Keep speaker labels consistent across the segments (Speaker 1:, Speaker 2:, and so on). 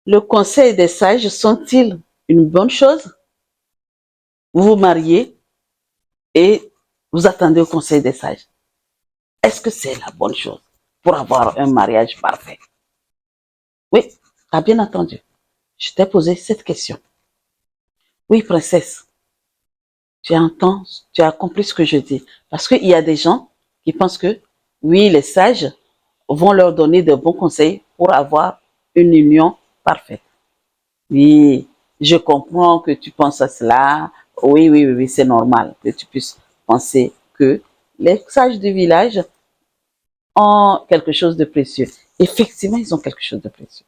Speaker 1: Le conseil des sages sont-ils une bonne chose? Vous vous mariez et vous attendez au conseil des sages. Est-ce que c'est la bonne chose pour avoir un mariage parfait? Oui, tu as bien entendu. Je t'ai posé cette question. Oui, princesse, tu entends, tu as compris ce que je dis. Parce qu'il y a des gens qui pensent que, oui, les sages vont leur donner de bons conseils pour avoir une union parfaite. Oui, je comprends que tu penses à cela. Oui, oui, oui, oui, c'est normal que tu puisses penser que les sages du village ont quelque chose de précieux. Effectivement, ils ont quelque chose de précieux.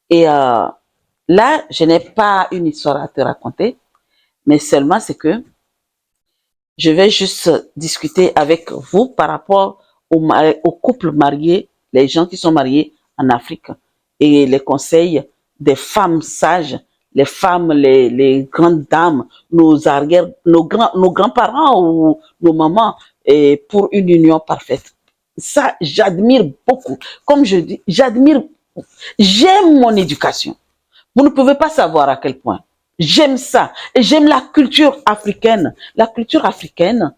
Speaker 1: Et là, je n'ai pas une histoire à te raconter, mais seulement c'est que je vais juste discuter avec vous par rapport aux couples mariés, les gens qui sont mariés en Afrique, et les conseils des femmes sages, les femmes, les grandes dames, nos arrières, nos grands-parents ou nos mamans, et pour une union parfaite. Ça, j'admire beaucoup. Comme je dis, j'admire, j'aime mon éducation. Vous ne pouvez pas savoir à quel point. J'aime ça. Et j'aime la culture africaine. La culture africaine,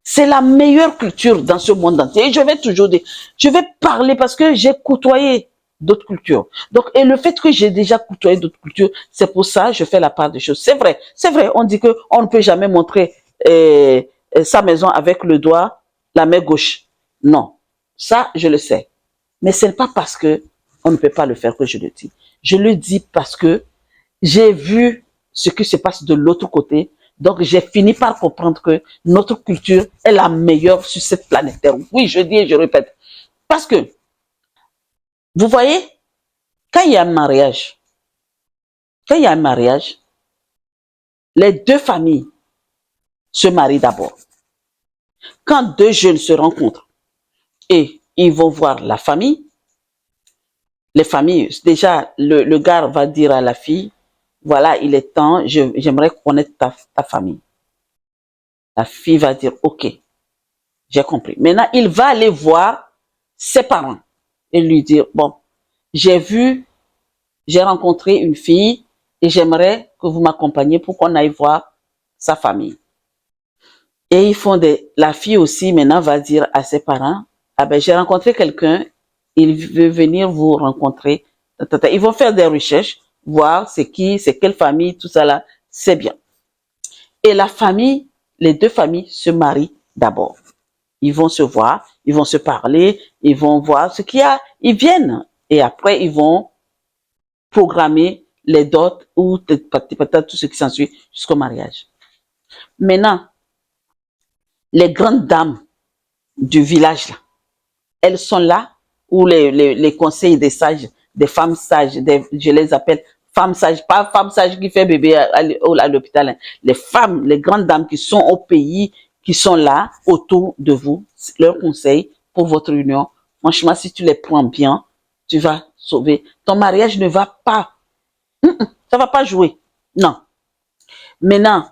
Speaker 1: c'est la meilleure culture dans ce monde entier. Et je vais toujours dire, je vais parler parce que j'ai côtoyé d'autres cultures. Donc, et le fait que j'ai déjà côtoyé d'autres cultures, c'est pour ça que je fais la part des choses. C'est vrai, on dit que on ne peut jamais montrer sa maison avec le doigt, la main gauche. Non, ça, je le sais. Mais ce n'est pas parce que on ne peut pas le faire que je le dis. Je le dis parce que j'ai vu ce qui se passe de l'autre côté. Donc, j'ai fini par comprendre que notre culture est la meilleure sur cette planète Terre. Oui, je dis et je répète. Parce que, vous voyez, quand il y a un mariage, les deux familles se marient d'abord. Quand deux jeunes se rencontrent et ils vont voir la famille, les familles, déjà, le gars va dire à la fille, voilà, il est temps, j'aimerais connaître ta famille. La fille va dire, ok, j'ai compris. Maintenant, il va aller voir ses parents et lui dire, bon, j'ai rencontré une fille et j'aimerais que vous m'accompagniez pour qu'on aille voir sa famille. Et la fille aussi maintenant va dire à ses parents, ah ben j'ai rencontré quelqu'un, il veut venir vous rencontrer. Ils vont faire des recherches, voir c'est qui, c'est quelle famille, tout ça là, c'est bien. Et la famille, les deux familles se marient d'abord. Ils vont se voir, ils vont se parler, ils vont voir ce qu'il y a, ils viennent. Et après, ils vont programmer les dots ou peut-être tout ce qui s'ensuit jusqu'au mariage. Maintenant, les grandes dames du village, là, elles sont là, ou les conseils des sages, des femmes sages, je les appelle femmes sages, pas femmes sages qui fait bébé à l'hôpital. Hein. Les femmes, les grandes dames qui sont au pays, qui sont là, autour de vous, leurs conseils pour votre union. Franchement, si tu les prends bien, tu vas sauver. Ton mariage ne va pas, ça va pas jouer. Non. Maintenant,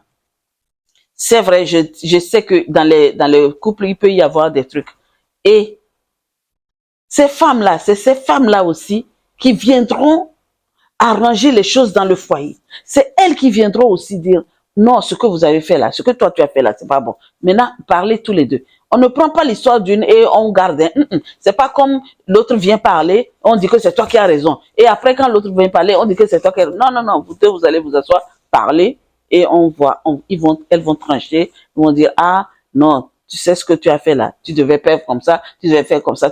Speaker 1: c'est vrai, je sais que dans le couple, il peut y avoir des trucs. Et ces femmes-là, c'est ces femmes-là aussi qui viendront arranger les choses dans le foyer. C'est elles qui viendront aussi dire, non, ce que vous avez fait là, ce que toi tu as fait là, c'est pas bon. Maintenant, parlez tous les deux. On ne prend pas l'histoire d'une et on garde. C'est pas comme l'autre vient parler, on dit que c'est toi qui as raison. Et après, quand l'autre vient parler, on dit que c'est toi qui as raison. Non, non, non, vous deux, vous allez vous asseoir, parler et on voit, elles vont trancher, ils vont dire, ah, non, tu sais ce que tu as fait là, tu devais faire comme ça, tu devais faire comme ça,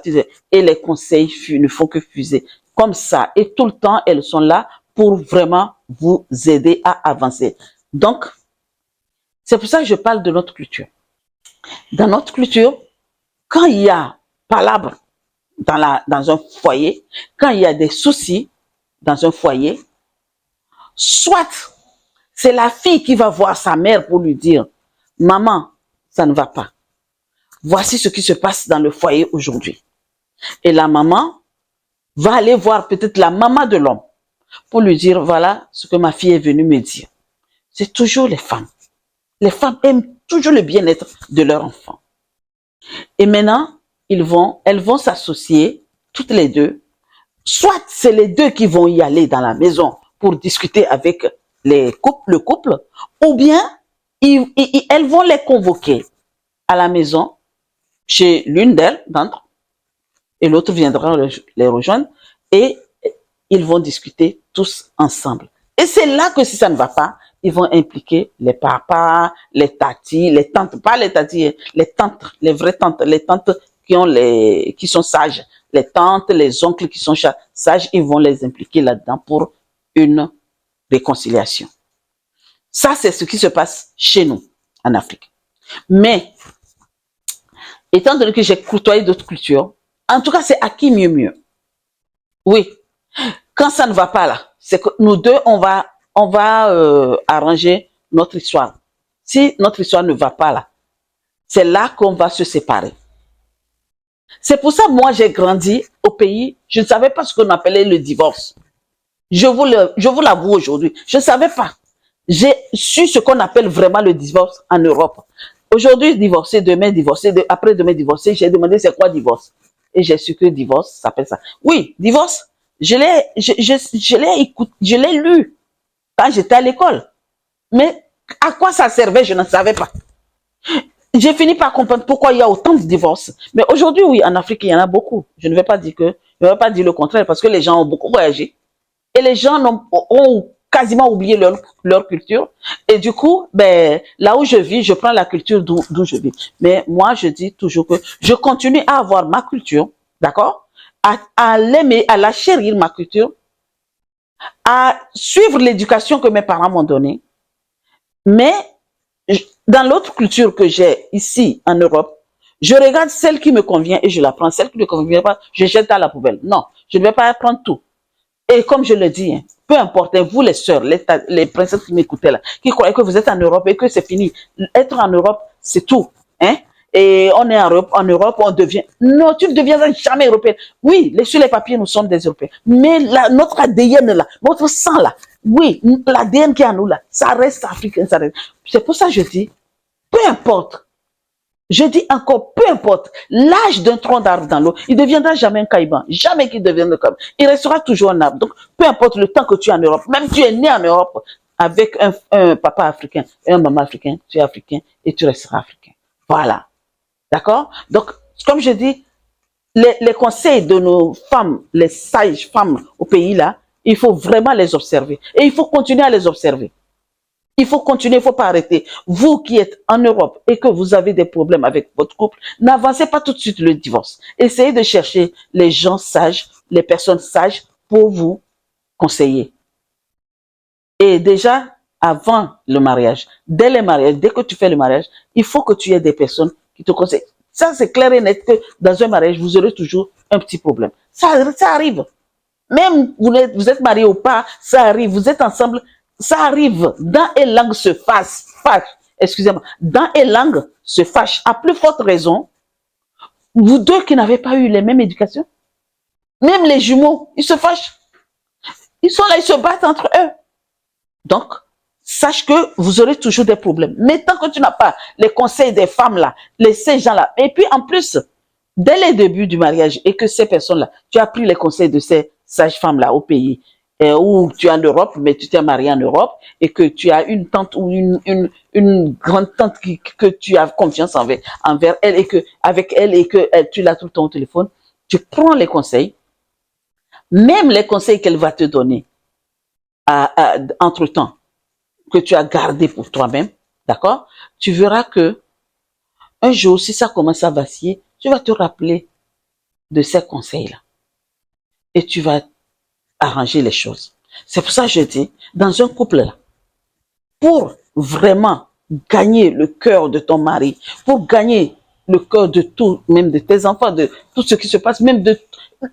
Speaker 1: et les conseils ne font que fuser. Comme ça, et tout le temps, elles sont là pour vraiment vous aider à avancer. Donc, c'est pour ça que je parle de notre culture. Dans notre culture, quand il y a palabre dans un foyer, quand il y a des soucis dans un foyer, soit c'est la fille qui va voir sa mère pour lui dire, maman, ça ne va pas. Voici ce qui se passe dans le foyer aujourd'hui. Et la maman va aller voir peut-être la maman de l'homme pour lui dire, voilà ce que ma fille est venue me dire. C'est toujours les femmes. Les femmes aiment toujours le bien-être de leur enfant. Et maintenant, elles vont s'associer toutes les deux soit c'est les deux qui vont y aller dans la maison pour discuter avec le couple, ou bien elles vont les convoquer à la maison chez l'une d'elles, d'entre, et l'autre viendra les rejoindre, et ils vont discuter tous ensemble. Et c'est là que si ça ne va pas, ils vont impliquer les papas, les tatis, les tantes, pas les tatis, les tantes, les vraies tantes, les tantes qui sont sages, les tantes, les oncles qui sont sages, ils vont les impliquer là-dedans pour une réconciliation. Ça, c'est ce qui se passe chez nous, en Afrique. Mais, étant donné que j'ai côtoyé d'autres cultures, en tout cas, c'est à qui mieux. Oui. Quand ça ne va pas là, c'est que nous deux, on va arranger notre histoire. Si notre histoire ne va pas là, c'est là qu'on va se séparer. C'est pour ça, moi, j'ai grandi au pays, je ne savais pas ce qu'on appelait le divorce. Je vous l'avoue aujourd'hui, je ne savais pas. J'ai su ce qu'on appelle vraiment le divorce en Europe. Aujourd'hui, divorcer, demain divorcer, après demain divorcer, j'ai demandé c'est quoi divorce. Et j'ai su que divorce s'appelle ça. Oui, divorce, je l'ai lu quand j'étais à l'école. Mais à quoi ça servait, je ne savais pas. J'ai fini par comprendre pourquoi il y a autant de divorces. Mais aujourd'hui, oui, en Afrique, il y en a beaucoup. Je ne vais pas dire le contraire parce que les gens ont beaucoup voyagé. Et les gens ont quasiment oublié leur culture. Et du coup, ben, là où je vis, je prends la culture d'où je vis. Mais moi, je dis toujours que je continue à avoir ma culture, d'accord? À l'aimer, à la chérir, ma culture, à suivre l'éducation que mes parents m'ont donnée. Mais dans l'autre culture que j'ai ici en Europe, je regarde celle qui me convient et je la prends. Celle qui ne me convient pas, je jette à la poubelle. Non, je ne vais pas prendre tout. Et comme je le dis, hein, peu importe, vous les sœurs, les princesses qui m'écoutaient là, qui croyaient que vous êtes en Europe et que c'est fini. Être en Europe, c'est tout. Hein? Et on est en Europe, on devient... Non, tu ne deviendras jamais européenne. Oui, sur les papiers, nous sommes des Européens. Mais notre ADN là, notre sang là, oui, l'ADN qui est en nous là, ça reste africain. C'est pour ça que je dis, peu importe. Je dis encore, peu importe l'âge d'un tronc d'arbre dans l'eau, il ne deviendra jamais un caïman. Jamais qu'il devienne un caïman. Il restera toujours un arbre. Donc, peu importe le temps que tu es en Europe, même tu es né en Europe avec un papa africain et un maman africain, tu es africain et tu resteras africain. Voilà. D'accord? Donc, comme je dis, les conseils de nos femmes, les sages femmes au pays là, il faut vraiment les observer. Et il faut continuer à les observer. Il faut continuer, il ne faut pas arrêter. Vous qui êtes en Europe et que vous avez des problèmes avec votre couple, n'avancez pas tout de suite le divorce. Essayez de chercher les gens sages, les personnes sages pour vous conseiller. Et déjà, avant le mariage, dès le mariage, dès que tu fais le mariage, il faut que tu aies des personnes qui te conseillent. Ça, c'est clair et net que dans un mariage, vous aurez toujours un petit problème. Ça arrive. Même vous êtes marié ou pas, ça arrive. Vous êtes ensemble, ça arrive. Dents et langue se fâchent. Excusez-moi. Dents et langue se fâchent. À plus forte raison, vous deux qui n'avez pas eu les mêmes éducations, même les jumeaux, ils se fâchent. Ils sont là, ils se battent entre eux. Donc, sache que vous aurez toujours des problèmes. Mais tant que tu n'as pas les conseils des femmes là, ces gens-là, et puis en plus, dès les débuts du mariage, et que ces personnes-là, tu as pris les conseils de ces sages-femmes-là au pays, où tu es en Europe, mais tu t'es marié en Europe, et que tu as une tante ou une grande tante que tu as confiance envers elle, et que avec elle, et que tu l'as tout le temps au téléphone, tu prends les conseils, même les conseils qu'elle va te donner, entre-temps, que tu as gardé pour toi-même, d'accord? Tu verras que un jour, si ça commence à vaciller, tu vas te rappeler de ces conseils-là. Et tu vas arranger les choses. C'est pour ça que je dis, dans un couple-là, pour vraiment gagner le cœur de ton mari, pour gagner le cœur de tout, même de tes enfants, de tout ce qui se passe, même de...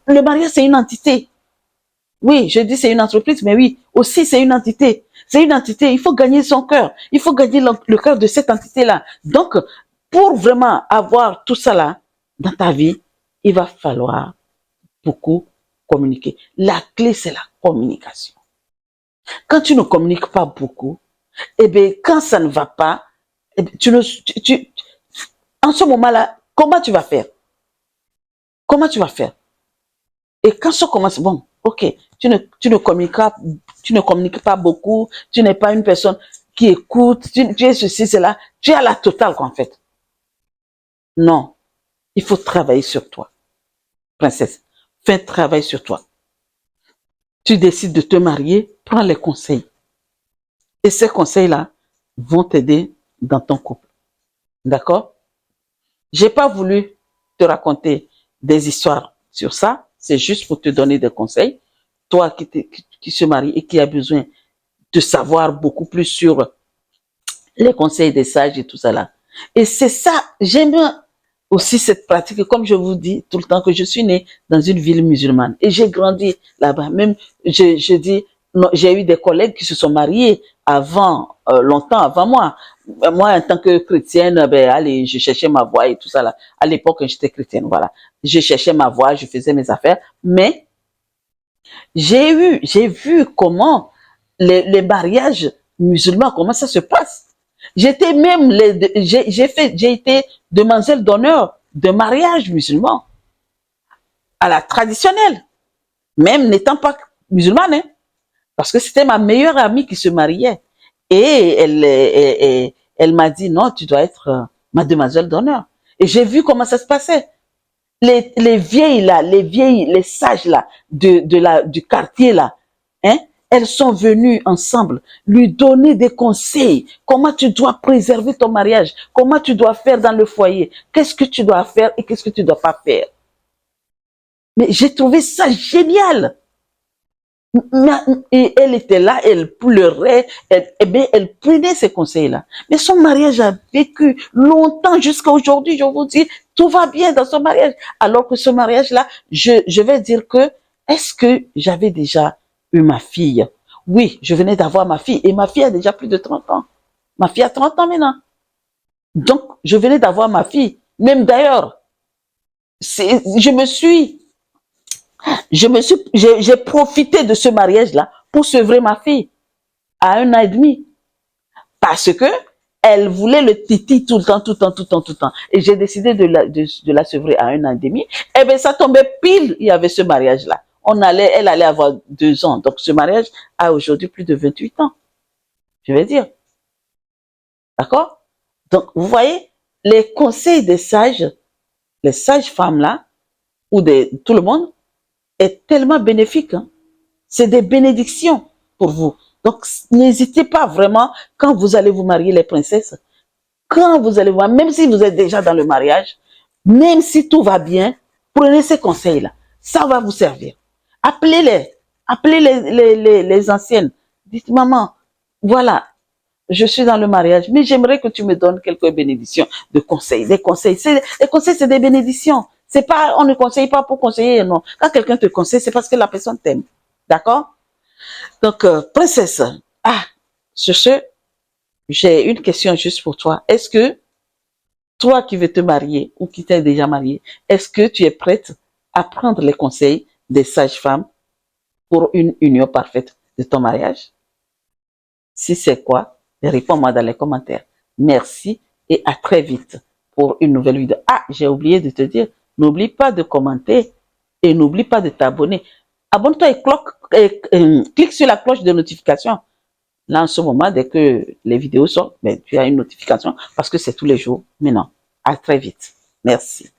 Speaker 1: Le mariage, c'est une entité. Oui, je dis c'est une entreprise, mais oui, aussi c'est une entité. C'est une entité, il faut gagner son cœur. Il faut gagner le cœur de cette entité-là. Donc, pour vraiment avoir tout ça là dans ta vie, il va falloir beaucoup communiquer. La clé, c'est la communication. Quand tu ne communiques pas beaucoup, eh bien, quand ça ne va pas, eh bien, en ce moment-là, comment tu vas faire? Comment tu vas faire? Et quand ça commence, bon, ok, tu ne communiques pas beaucoup, tu n'es pas une personne qui écoute, tu es ceci, cela, tu es à la totale, quoi, en fait. Non, il faut travailler sur toi, princesse. Fais un travail sur toi. Tu décides de te marier, prends les conseils. Et ces conseils-là vont t'aider dans ton couple. D'accord? J'ai pas voulu te raconter des histoires sur ça. C'est juste pour te donner des conseils. Toi qui se marie et qui a besoin de savoir beaucoup plus sur les conseils des sages et tout ça là. Et c'est ça, j'aime aussi cette pratique. Comme je vous dis tout le temps que je suis née dans une ville musulmane et j'ai grandi là-bas. Même, je dis, j'ai eu des collègues qui se sont mariés avant, longtemps avant moi. Moi, en tant que chrétienne, ben, allez, je cherchais ma voie et tout ça là. À l'époque, quand j'étais chrétienne, voilà. Je cherchais ma voie, je faisais mes affaires. Mais, j'ai vu comment les mariages musulmans, comment ça se passe. J'étais même, j'ai été demoiselle d'honneur de mariage musulman à la traditionnelle, même n'étant pas musulmane, hein, parce que c'était ma meilleure amie qui se mariait. Et elle m'a dit, non, tu dois être ma demoiselle d'honneur. Et j'ai vu comment ça se passait. Les vieilles là, les sages là, du quartier là, hein, elles sont venues ensemble lui donner des conseils. Comment tu dois préserver ton mariage? Comment tu dois faire dans le foyer? Qu'est-ce que tu dois faire et qu'est-ce que tu dois pas faire? Mais j'ai trouvé ça génial. Et elle était là, elle pleurait, elle prenait ces conseils-là. Mais son mariage a vécu longtemps jusqu'à aujourd'hui, je vous dis, tout va bien dans son mariage. Alors que ce mariage-là, je vais dire que, est-ce que j'avais déjà eu ma fille? Oui, je venais d'avoir ma fille et ma fille a déjà plus de 30 ans. Ma fille a 30 ans maintenant. Donc, je venais d'avoir ma fille. Même d'ailleurs, j'ai profité de ce mariage-là pour sevrer ma fille à 1 an et demi. Parce que elle voulait le titi tout le temps, tout le temps, tout le temps, tout le temps. Et j'ai décidé de la sevrer à 1 an et demi. Eh bien, ça tombait pile, il y avait ce mariage-là. Elle allait avoir 2 ans. Donc, ce mariage a aujourd'hui plus de 28 ans. Je vais dire. D'accord? Donc, vous voyez, les conseils des sages, les sages femmes là, ou de tout le monde, est tellement bénéfique. Hein? C'est des bénédictions pour vous. Donc, n'hésitez pas vraiment, quand vous allez vous marier, les princesses, quand vous allez voir, même si vous êtes déjà dans le mariage, même si tout va bien, prenez ces conseils-là. Ça va vous servir. Appelez-les. Appelez les anciennes. Dites, maman, voilà, je suis dans le mariage, mais j'aimerais que tu me donnes quelques bénédictions de conseils. Les conseils, c'est des bénédictions. C'est pas, on ne conseille pas pour conseiller, non. Quand quelqu'un te conseille, c'est parce que la personne t'aime. D'accord? Donc, princesse, sur ce, j'ai une question juste pour toi. Est-ce que toi qui veux te marier ou qui t'es déjà marié, est-ce que tu es prête à prendre les conseils des sages-femmes pour une union parfaite de ton mariage? Si c'est quoi, réponds-moi dans les commentaires. Merci et à très vite pour une nouvelle vidéo. J'ai oublié de te dire, n'oublie pas de commenter et n'oublie pas de t'abonner. Abonne-toi et clique sur la cloche de notification. Là, en ce moment, dès que les vidéos sortent, tu as une notification parce que c'est tous les jours. Mais non, à très vite. Merci.